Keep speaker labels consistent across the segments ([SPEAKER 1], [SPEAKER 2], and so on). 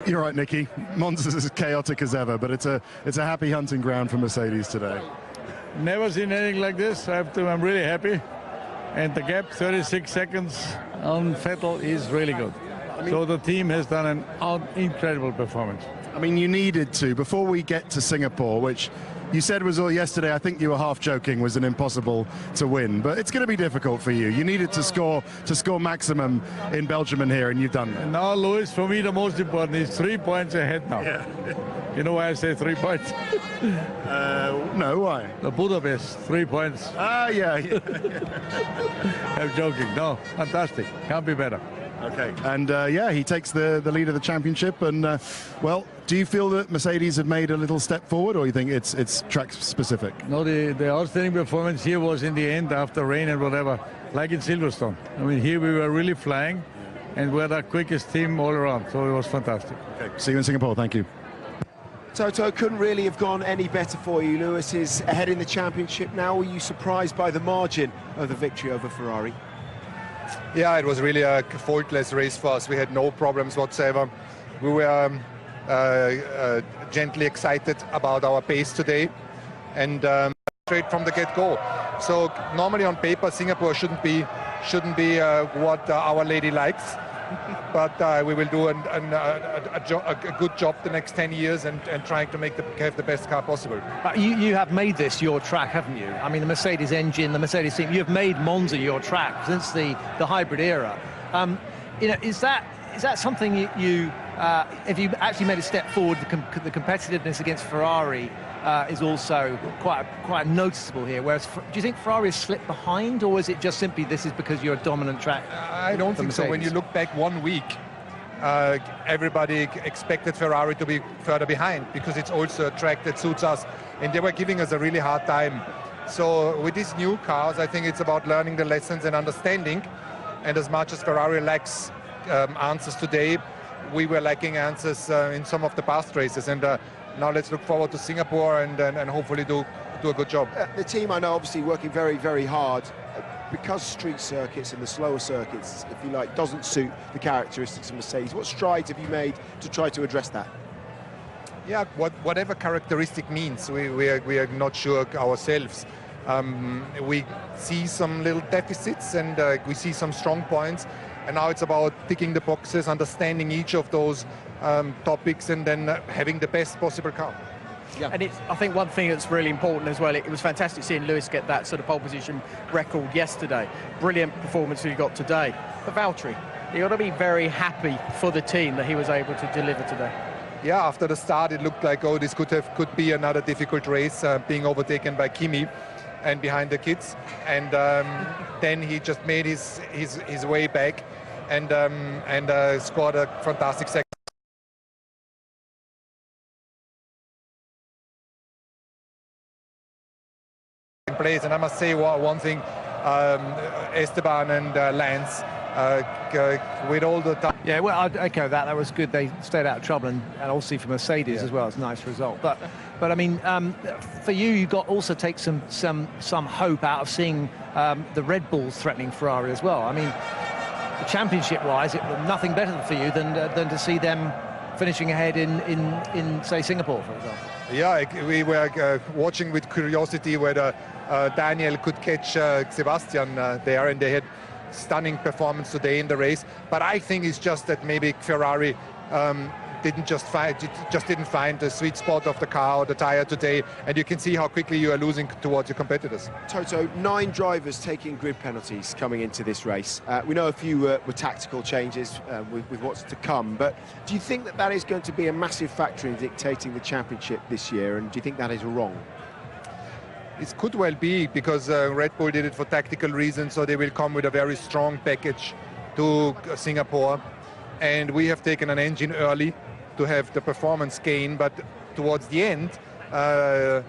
[SPEAKER 1] You're right, Niki. Monza's as chaotic as ever, but it's a happy hunting ground for Mercedes today.
[SPEAKER 2] Never seen anything like this. I'm really happy. And the gap, 36 seconds on Vettel, is really good. So the team has done an incredible performance.
[SPEAKER 1] I mean, you needed to, before we get to Singapore, which you said was all yesterday, I think you were half joking, was an impossible to win. But it's going to be difficult for you. You needed to score maximum in Belgium and here, and you've done that.
[SPEAKER 2] And now, Lewis, for me, the most important is 3 points ahead now.
[SPEAKER 1] Yeah.
[SPEAKER 2] You know why I say 3 points?
[SPEAKER 1] No, why?
[SPEAKER 2] The Budapest, 3 points.
[SPEAKER 1] Yeah.
[SPEAKER 2] I'm joking. No, fantastic. Can't be better.
[SPEAKER 1] Okay. And yeah, he takes the lead of the championship. And well, do you feel that Mercedes have made a little step forward, or you think it's track specific?
[SPEAKER 2] No, the outstanding performance here was in the end, after rain and whatever, like in Silverstone. I mean, here we were really flying, and we're the quickest team all around. So it was fantastic.
[SPEAKER 1] Okay. See you in Singapore. Thank you.
[SPEAKER 3] Toto, couldn't really have gone any better for you. Lewis is ahead in the championship now. Were you surprised by the margin of the victory over Ferrari?
[SPEAKER 4] Yeah, it was really a faultless race for us. We had no problems whatsoever. We were gently excited about our pace today, and straight from the get-go. So normally on paper, Singapore shouldn't be what Our Lady likes. But we will do a good job the next 10 years and trying to have the best car possible.
[SPEAKER 5] You have made this your track, haven't you? I mean, the Mercedes engine, the Mercedes team, you have made Monza your track since the hybrid era. You know, is that something you if you actually made a step forward, the competitiveness against Ferrari is also quite noticeable here. Whereas, do you think Ferrari has slipped behind, or is it just simply this is because you're a dominant track?
[SPEAKER 4] I don't think so. When you look back 1 week, everybody expected Ferrari to be further behind because it's also a track that suits us, and they were giving us a really hard time. So with these new cars, I think it's about learning the lessons and understanding. And as much as Ferrari lacks answers today, we were lacking answers in some of the past races. And now let's look forward to Singapore and hopefully do a good job.
[SPEAKER 3] The team, I know, obviously working very, very hard because street circuits and the slower circuits, if you like, doesn't suit the characteristics of Mercedes. What strides have you made to try to address that?
[SPEAKER 4] Yeah, whatever characteristic means, we are not sure ourselves. We see some little deficits and we see some strong points. And now it's about ticking the boxes, understanding each of those topics, and then having the best possible car.
[SPEAKER 5] Yeah.
[SPEAKER 6] And I think one thing that's really important as well, it was fantastic seeing Lewis get that sort of pole position record yesterday. Brilliant performance he got today. But Valtteri, you got to be very happy for the team that he was able to deliver today.
[SPEAKER 4] Yeah, after the start, it looked like, oh, this could be another difficult race, being overtaken by Kimi and behind the kids. And then he just made his way back and scored a fantastic second place. And I must say one thing, Esteban and Lance, with all the time.
[SPEAKER 5] Yeah, well, I'd echo that. That was good. They stayed out of trouble, and obviously for Mercedes as well, it's a nice result. But I mean, for you got also take some hope out of seeing the Red Bulls threatening Ferrari as well. I mean, championship-wise, it was nothing better for you than to see them finishing ahead in say Singapore, for example.
[SPEAKER 4] Yeah, we were watching with curiosity whether Daniel could catch Sebastian there, and they had stunning performance today in the race. But I think it's just that maybe Ferrari didn't find the sweet spot of the car or the tire today, and you can see how quickly you are losing towards your competitors.
[SPEAKER 3] Toto, 9 drivers taking grid penalties coming into this race. We know a few were tactical changes with what's to come, but do you think that is going to be a massive factor in dictating the championship this year, and do you think that is wrong?
[SPEAKER 4] It could well be, because Red Bull did it for tactical reasons, so they will come with a very strong package to Singapore. And we have taken an engine early to have the performance gain, but towards the end, the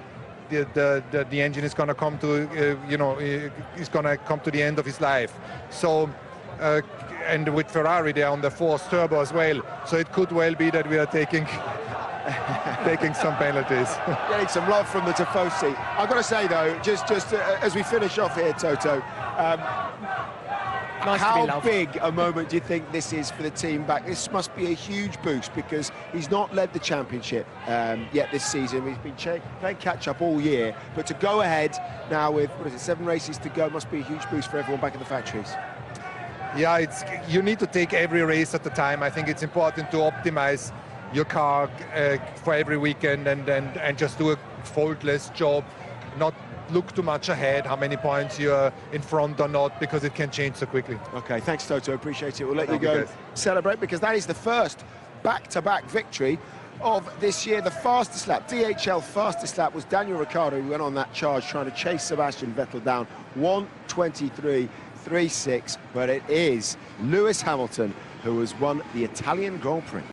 [SPEAKER 4] engine is going to come to, is going to come to the end of his life. So, and with Ferrari, they're on the 4th turbo as well. So it could well be that we are taking some penalties.
[SPEAKER 3] Getting some love from the Tifosi. I've got to say though, just as we finish off here, Toto,
[SPEAKER 6] Nice to
[SPEAKER 3] How
[SPEAKER 6] be loved.
[SPEAKER 3] big a moment do you think this is for the team back? This must be a huge boost because he's not led the championship yet this season. He's been playing catch-up all year, but to go ahead now with, 7 races to go must be a huge boost for everyone back in the factories.
[SPEAKER 4] Yeah, you need to take every race at a time. I think it's important to optimize your car for every weekend and just do a faultless job, not look too much ahead, how many points you're in front or not, because it can change so quickly.
[SPEAKER 3] Okay, thanks, Toto. Appreciate it. We'll let
[SPEAKER 4] Thank
[SPEAKER 3] you go
[SPEAKER 4] you, guys.
[SPEAKER 3] celebrate because that is the first back-to-back victory of this year. The fastest lap, DHL fastest lap, was Daniel Ricciardo, who went on that charge trying to chase Sebastian Vettel down 1:23.36, but it is Lewis Hamilton who has won the Italian Grand Prix.